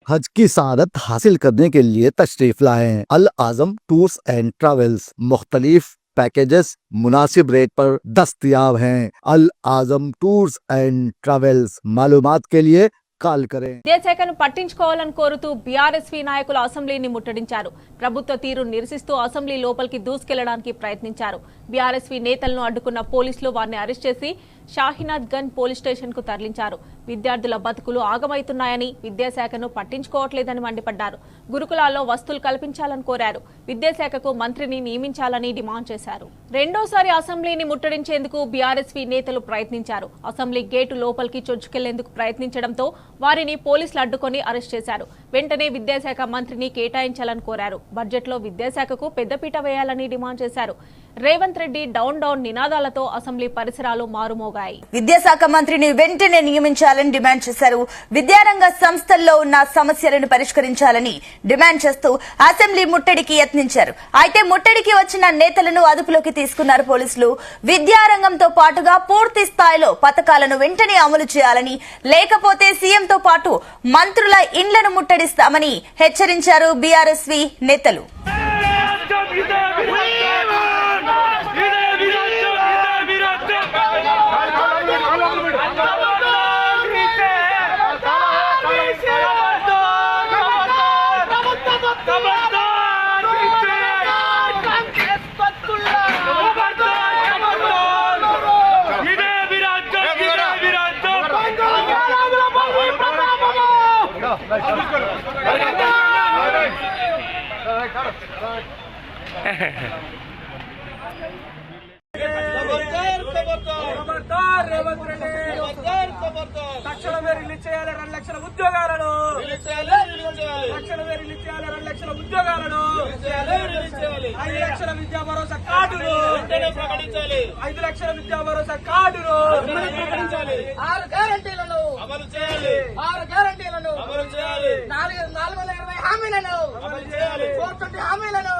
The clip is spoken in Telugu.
हज की सआदत हासिल करने के लिए तशरीफ लाएं। अल आजम टूर्स एंड ट्रैवल्स मुख्तलिफ पैकेजेस मुनासिब रेट पर दस्तयाब हैं। अल आजम टूर्स एंड ट्रैवल्स मालूमात के लिए కాల్ కరే। దేశాకను పట్టించుకోవాలని కోరుతూ బీఆర్ఎస్వీ నాయకులు అసెంబ్లీని ముట్టడించారు. ప్రభుత్వ తీరు నిరసిస్తూ అసెంబ్లీ లోపలికి దూసుకెళ్లడానికి ప్రయత్నించారు. బీఆర్ఎస్వీ నేతలను అడ్డుకున్న పోలీసులు వారిని అరెస్ట్ చేసి షాహినాద్ గంజ్ పోలీస్ స్టేషన్ కు తరలించారు. విద్యార్థుల బతుకులు ఆగమైతున్నాయని, విద్యాశాఖను పట్టించుకోవట్లేదని మండిపడ్డారు. గురుకులాల్లో వసతులు కల్పించాలని కోరారు. విద్యాశాఖకు మంత్రిని నియమించాలని డిమాండ్ చేశారు. రెండోసారి అసెంబ్లీని ముట్టడించేందుకు బీఆర్ఎస్వీ నేతలు ప్రయత్నించారు. అసెంబ్లీ గేటు లోపలికి చొచ్చుకెళ్లేందుకు ప్రయత్నించడంతో వారిని పోలీసులు అడ్డుకొని అరెస్ట్ చేశారు. వెంటనే విద్యాశాఖ మంత్రిని కేటాయించాలని కోరారు. బడ్జెట్ లో విద్యాశాఖకు పెద్దపీట వేయాలని డిమాండ్ చేశారు. రేవంత్ రెడ్డి డౌన్ డౌన్ నినాదాలతో అసెంబ్లీ పరిసరాలు మారుమోగాయి. విద్యాశాఖ మంత్రిని వెంటనే నియమించాలని డిమాండ్ చేశారు. విద్యారంగ సంస్థల్లో ఉన్న సమస్యలను పరిష్కరించాలని డిమాండ్ చేస్తూ అసెంబ్లీ ముట్టడికి యత్నించారు. అయితే ముట్టడికి వచ్చిన నేతలను అదుపులోకి తీసుకున్నారు పోలీసులు. విద్యారంగంతో పాటుగా పూర్తి స్థాయిలో పథకాలను వెంటనే అమలు చేయాలని, లేకపోతే సీఎంతో పాటు మంత్రుల ఇండ్లను ముట్టడిస్తామని హెచ్చరించారు బీఆర్ఎస్వీ నేతలు. తక్షణమే రిలీజ్ చేయాలి 2 లక్షల ఉద్యోగాలను. తక్షణమే రిలీజ్ చేయాలి 2 లక్షల ఉద్యోగాలను. 5 లక్షల విద్యా భరోసా కార్డును 5 లక్షల విద్యా భరోసా కార్డును 6 గ్యారంటీలను అమలు చేయాలి. 6 గ్యారంటీలను అమలు చేయాలి. 420 హామీలను అమలు చేయాలి. 420 హామీలను